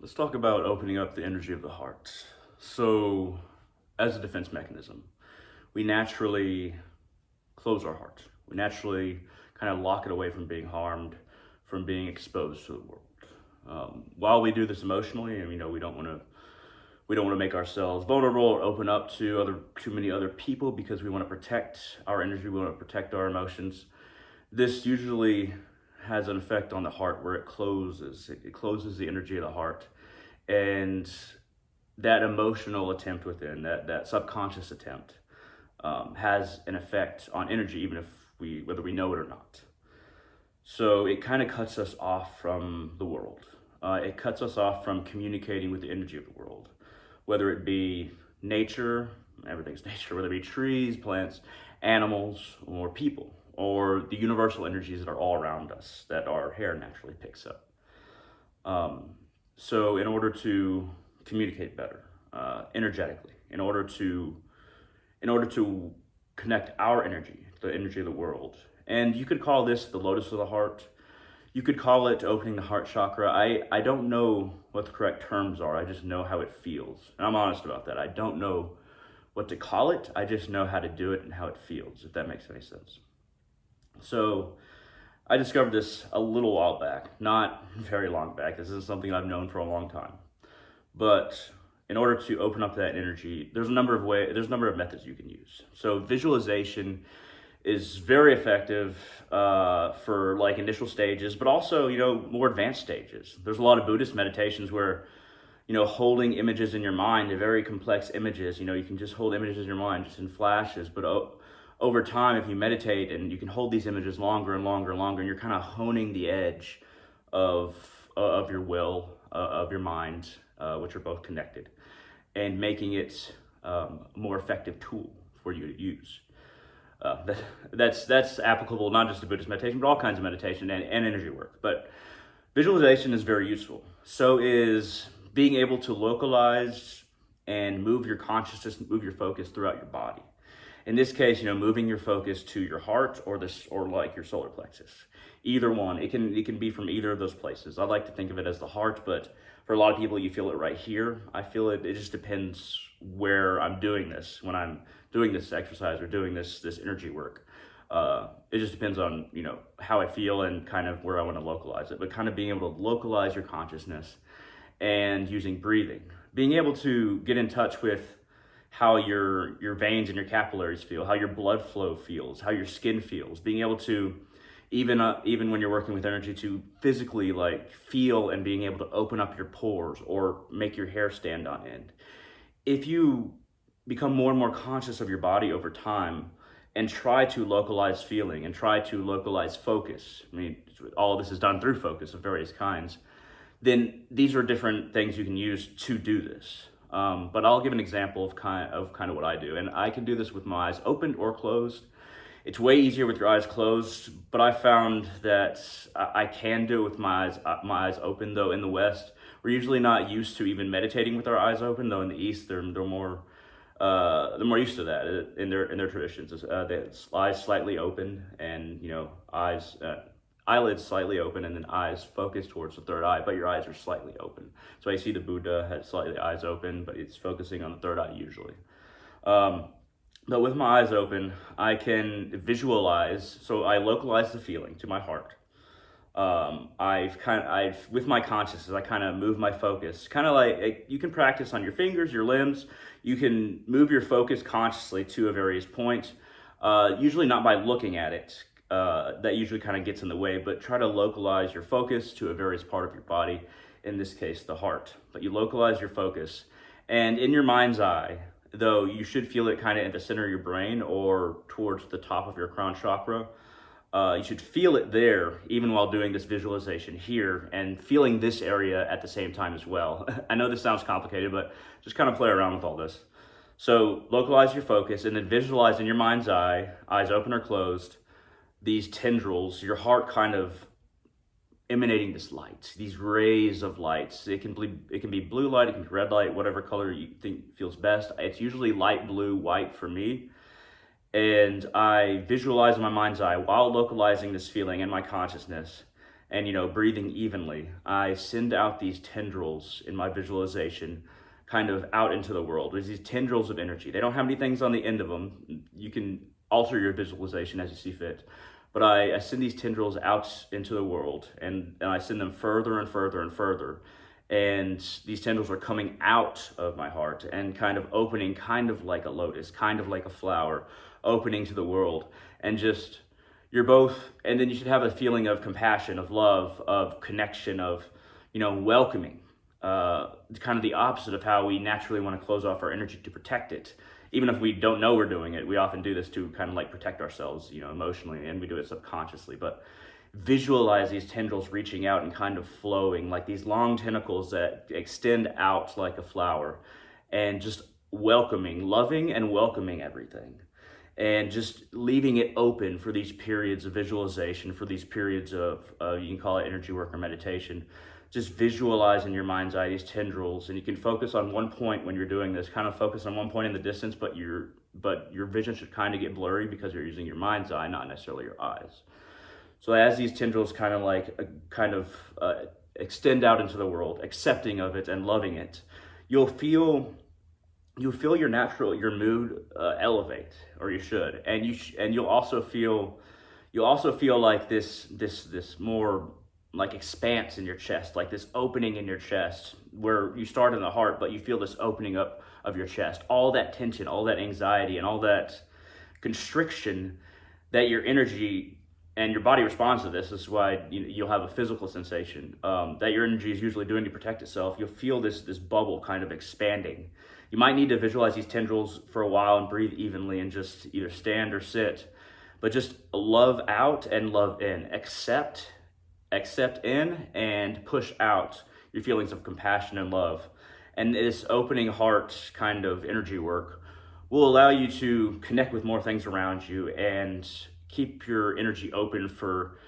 Let's talk about opening up the energy of the heart. So, as a defense mechanism, we naturally close our heart. We naturally kind of lock it away from being harmed, from being exposed to the world. While we do this emotionally, and we don't want to make ourselves vulnerable or open up to too many other people because we want to protect our energy, we want to protect our emotions. This usually has an effect on the heart where it closes the energy of the heart, and that emotional attempt within that subconscious attempt has an effect on energy, even if whether we know it or not. So it kind of cuts us off from the world. It cuts us off from communicating with the energy of the world, whether it be nature, everything's nature, whether it be trees, plants, animals, or people, or the universal energies that are all around us that our hair naturally picks up. Um, so, in order to communicate better, energetically, in order to connect our energy, the energy of the world, and you could call this the lotus of the heart. You could call it opening the heart chakra. I don't know what the correct terms are. I just know how it feels. And I'm honest about that. I don't know what to call it. I just know how to do it and how it feels, if that makes any sense. So I discovered this a little while back, not very long back. This is something I've known for a long time. But in order to open up that energy, there's a number of methods you can use. So visualization is very effective for like initial stages, but also more advanced stages. There's a lot of Buddhist meditations where holding images in your mind, they're very complex images. You can just hold images in your mind just in flashes, but over time, if you meditate and you can hold these images longer and longer and longer, and you're kind of honing the edge of your will, of your mind, which are both connected, and making it a more effective tool for you to use. That's applicable not just to Buddhist meditation, but all kinds of meditation and energy work. But visualization is very useful. So is being able to localize and move your consciousness, move your focus throughout your body. In this case, moving your focus to your heart or like your solar plexus. Either one. It can be from either of those places. I like to think of it as the heart, but for a lot of people, you feel it right here. I feel it. It just depends where I'm doing this. When I'm doing this exercise or doing this energy work, it just depends on how I feel and kind of where I want to localize it. But kind of being able to localize your consciousness and using breathing, being able to get in touch with how your veins and your capillaries feel, how your blood flow feels, how your skin feels, being able to even when you're working with energy, to physically like feel and being able to open up your pores or make your hair stand on end. If you become more and more conscious of your body over time and try to localize feeling and try to localize focus, I mean, all of this is done through focus of various kinds, then these are different things you can use to do this. But I'll give an example of kind of what I do, and I can do this with my eyes opened or closed. It's way easier with your eyes closed, but I found that I can do it with my eyes open. Though in the West, we're usually not used to even meditating with our eyes open. Though in the East, they're more used to that in their traditions. The eyes slightly open, and eyes. Eyelids slightly open and then eyes focused towards the third eye, but your eyes are slightly open. So I see the Buddha has slightly eyes open, but it's focusing on the third eye usually. Um, but with my eyes open, I can visualize. So I localize the feeling to my heart. I've with my consciousness, I kind of move my focus, kind of like you can practice on your fingers, your limbs. You can move your focus consciously to a various point. Usually not by looking at it. That usually kind of gets in the way, but try to localize your focus to a various part of your body, in this case, the heart. But you localize your focus, and in your mind's eye, though, you should feel it kind of at the center of your brain or towards the top of your crown chakra. You should feel it there, even while doing this visualization here, and feeling this area at the same time as well. I know this sounds complicated, but just kind of play around with all this. So localize your focus, and then visualize in your mind's eye, eyes open or closed, these tendrils, your heart kind of emanating this light, these rays of lights. It can be blue light, it can be red light, whatever color you think feels best. It's usually light blue, white for me. And I visualize in my mind's eye while localizing this feeling in my consciousness. and, breathing evenly, I send out these tendrils in my visualization kind of out into the world. There's these tendrils of energy. They don't have any things on the end of them. You can alter your visualization as you see fit. But I send these tendrils out into the world, and I send them further and further and further. And these tendrils are coming out of my heart and kind of opening, kind of like a lotus, kind of like a flower, opening to the world. And just, you're both, and then you should have a feeling of compassion, of love, of connection, of, welcoming. Kind of the opposite of how we naturally want to close off our energy to protect it. Even if we don't know we're doing it, we often do this to kind of like protect ourselves, emotionally, and we do it subconsciously. But visualize these tendrils reaching out and kind of flowing like these long tentacles that extend out like a flower, and just welcoming, loving and welcoming everything. And just leaving it open for these periods of visualization, for these periods of, you can call it energy work or meditation. Just visualize in your mind's eye these tendrils, and you can focus on one point when you're doing this. Kind of focus on one point in the distance, but your vision should kind of get blurry because you're using your mind's eye, not necessarily your eyes. So as these tendrils kind of extend out into the world, accepting of it and loving it, you'll feel your mood elevate, or you should, and you'll also feel like this more like expanse in your chest, like this opening in your chest, where you start in the heart, but you feel this opening up of your chest. All that tension, all that anxiety, and all that constriction that your energy and your body responds to this. This is why you'll have a physical sensation that your energy is usually doing to protect itself. You'll feel this bubble kind of expanding. You might need to visualize these tendrils for a while and breathe evenly and just either stand or sit, but just love out and love in. Accept in and push out your feelings of compassion and love. And this opening heart kind of energy work will allow you to connect with more things around you and keep your energy open for,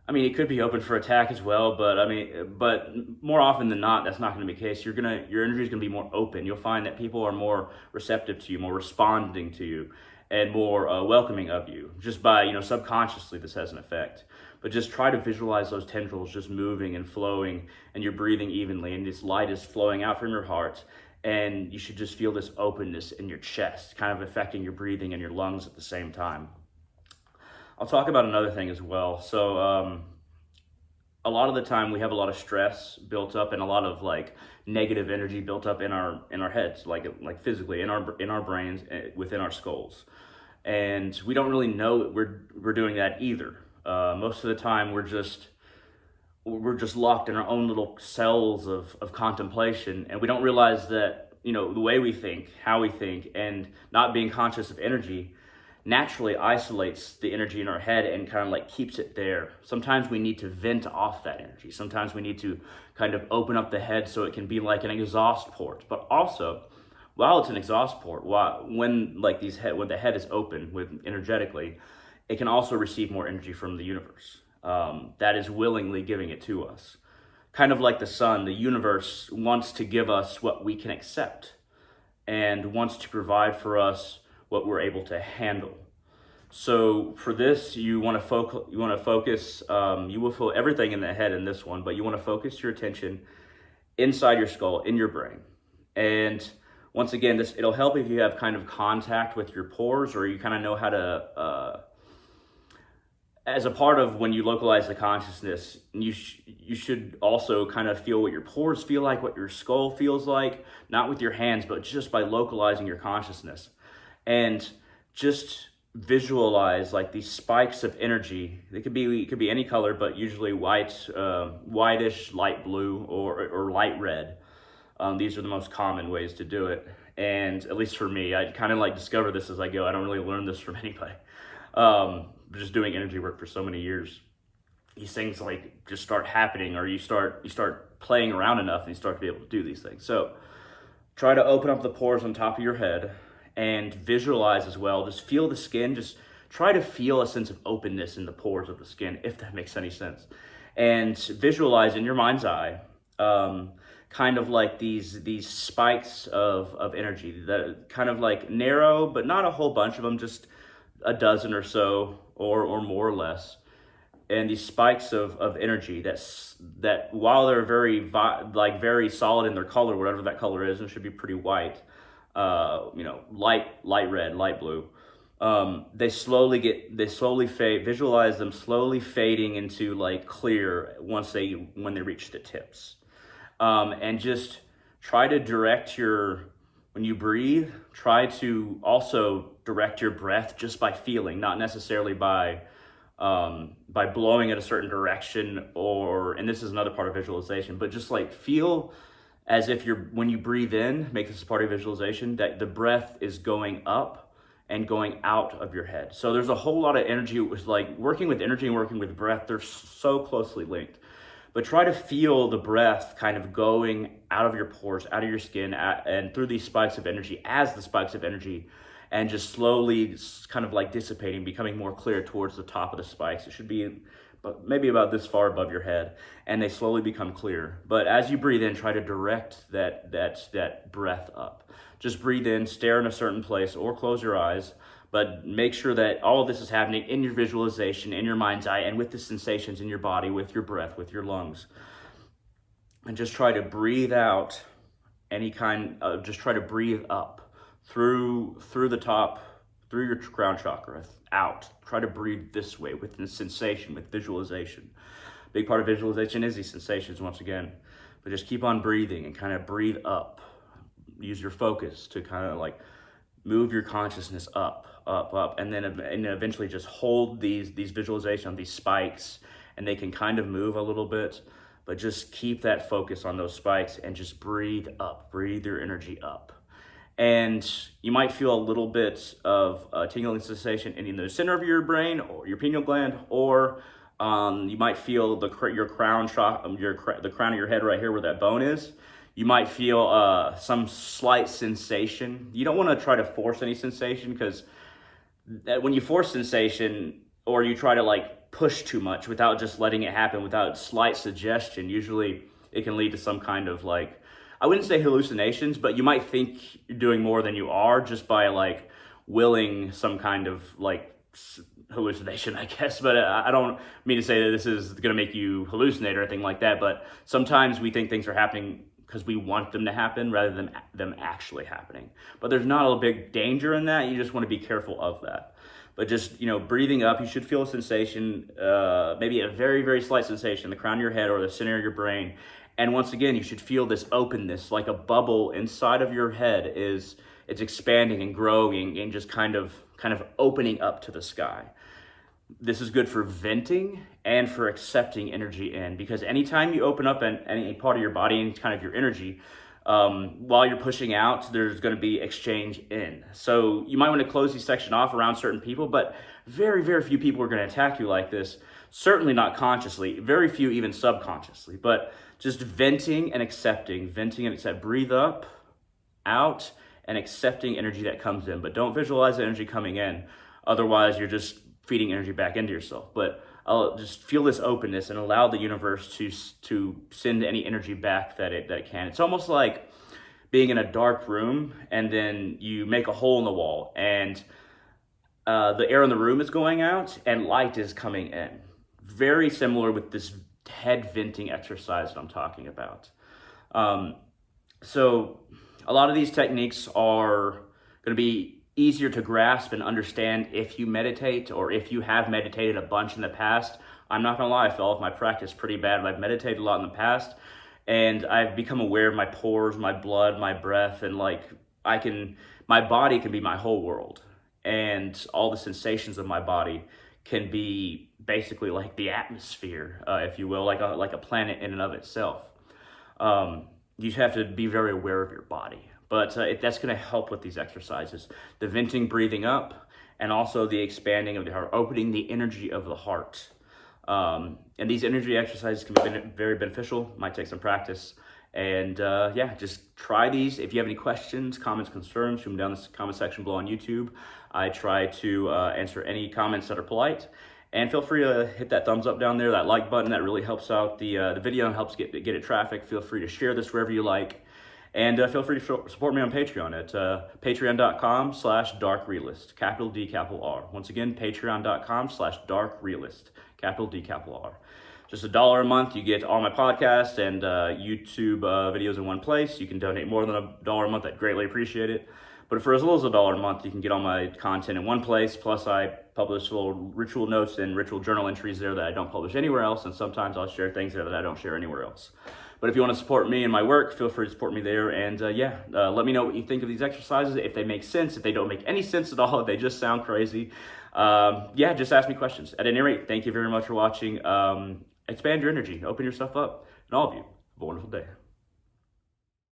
it could be open for attack as well, but more often than not, that's not going to be the case. Your energy is going to be more open. You'll find that people are more receptive to you, more responding to you, and more welcoming of you. Just by, subconsciously, this has an effect. But just try to visualize those tendrils just moving and flowing, and you're breathing evenly, and this light is flowing out from your heart, and you should just feel this openness in your chest, kind of affecting your breathing and your lungs at the same time. I'll talk about another thing as well. So a lot of the time we have a lot of stress built up and a lot of like negative energy built up in our heads, like physically in our brains, within our skulls, and we don't really know that we're doing that either. Most of the time we're just locked in our own little cells of contemplation, and we don't realize that the way we think, how we think, and not being conscious of energy naturally isolates the energy in our head and kind of like keeps it there. Sometimes we need to vent off that energy. Sometimes we need to kind of open up the head so it can be like an exhaust port. But also, while it's an exhaust port, when the head is open energetically, it can also receive more energy from the universe that is willingly giving it to us. Kind of like the sun, the universe wants to give us what we can accept and wants to provide for us what we're able to handle. So for this, you want to focus. You will feel everything in the head in this one, but you want to focus your attention inside your skull, in your brain. And once again, it'll help if you have kind of contact with your pores, or you kind of know how to. As a part of when you localize the consciousness, you should also kind of feel what your pores feel like, what your skull feels like, not with your hands, but just by localizing your consciousness. And just visualize like these spikes of energy. It could be any color, but usually white, whitish, light blue, or light red. These are the most common ways to do it. And at least for me, I kind of like discover this as I go. I don't really learn this from anybody. Just doing energy work for so many years, these things like just start happening, or you start playing around enough and you start to be able to do these things. So try to open up the pores on top of your head and visualize as well. Just feel the skin. Just try to feel a sense of openness in the pores of the skin, if that makes any sense. And visualize in your mind's eye, kind of like these spikes of energy that kind of like narrow, but not a whole bunch of them, just a dozen or so, or more or less, and these spikes of energy that while they're very solid in their color, whatever that color is, and it should be pretty white, light red, light blue. They slowly fade. Visualize them slowly fading into like clear when they reach the tips, and just try to direct when you breathe. Try to also direct your breath just by feeling, not necessarily by blowing in a certain direction, and this is another part of visualization, but just like feel as if when you breathe in, make this a part of visualization, that the breath is going up and going out of your head. So there's a whole lot of energy with like working with energy and working with breath. They're so closely linked. But try to feel the breath kind of going out of your pores, out of your skin, and through these spikes of energy, as the spikes of energy, and just slowly kind of like dissipating, becoming more clear towards the top of the spikes. It should be maybe about this far above your head, and they slowly become clear. But as you breathe in, try to direct that breath up. Just breathe in, stare in a certain place, or close your eyes, but make sure that all of this is happening in your visualization, in your mind's eye, and with the sensations in your body, with your breath, with your lungs. And just try to breathe out just try to breathe up through the top, through your crown chakra, out. Try to breathe this way with the sensation, with visualization. Big part of visualization is these sensations once again, but just keep on breathing and kind of breathe up. Use your focus to kind of like move your consciousness up, and then eventually just hold these visualization, these spikes, and they can kind of move a little bit, but just keep that focus on those spikes and just breathe up, breathe your energy up. And you might feel a little bit of tingling sensation in the center of your brain or your pineal gland, or you might feel your crown the crown of your head right here where that bone is. You might feel some slight sensation. You don't want to try to force any sensation, because when you force sensation, or you try to like push too much without just letting it happen, without slight suggestion, usually it can lead to some kind of like, I wouldn't say hallucinations, but you might think you're doing more than you are just by like willing some kind of like hallucination, I guess. But I don't mean to say that this is going to make you hallucinate or anything like that. But sometimes we think things are happening because we want them to happen rather than them actually happening. But there's not a big danger in that. You just want to be careful of that. But just, breathing up, you should feel a sensation, maybe a very, very slight sensation in the crown of your head or the center of your brain. And once again, you should feel this openness, like a bubble inside of your head it's expanding and growing and just kind of opening up to the sky. This is good for venting and for accepting energy in, because anytime you open up any part of your body, any kind of your energy, while you're pushing out, there's going to be exchange in. So you might want to close these sections off around certain people, but very, very few people are going to attack you like this. Certainly not consciously, very few even subconsciously, but just venting and accepting. Breathe up, out, and accepting energy that comes in. But don't visualize the energy coming in. Otherwise, you're just feeding energy back into yourself. But just feel this openness and allow the universe to send any energy back that it can. It's almost like being in a dark room and then you make a hole in the wall and the air in the room is going out and light is coming in. Very similar with this head venting exercise that I'm talking about. So a lot of these techniques are going to be easier to grasp and understand if you meditate, or if you have meditated a bunch in the past. I'm not going to lie, I fell off my practice pretty bad, but I've meditated a lot in the past, and I've become aware of my pores, my blood, my breath, and my body can be my whole world, and all the sensations of my body can be basically like the atmosphere, if you will, like a planet in and of itself. You just have to be very aware of your body. But that's going to help with these exercises. The venting, breathing up, and also the expanding of the heart, opening the energy of the heart. And these energy exercises can be very beneficial. Might take some practice. And just try these. If you have any questions, comments, concerns, shoot them down in the comment section below on YouTube. I try to answer any comments that are polite. And feel free to hit that thumbs up down there, that like button. That really helps out the video and helps get it traffic. Feel free to share this wherever you like. And feel free to support me on Patreon at patreon.com/darkrealist, capital D, capital R. Once again, patreon.com/darkrealist, capital D, capital R. Just $1 a month, you get all my podcasts and YouTube videos in one place. You can donate more than $1 a month. I'd greatly appreciate it. But for as little as $1 a month, you can get all my content in one place. Plus, I publish little ritual notes and ritual journal entries there that I don't publish anywhere else. And sometimes I'll share things there that I don't share anywhere else. But if you want to support me and my work, feel free to support me there. And let me know what you think of these exercises, if they make sense, if they don't make any sense at all, if they just sound crazy. Just ask me questions. At any rate, thank you very much for watching. Expand your energy, open yourself up, and all of you, have a wonderful day.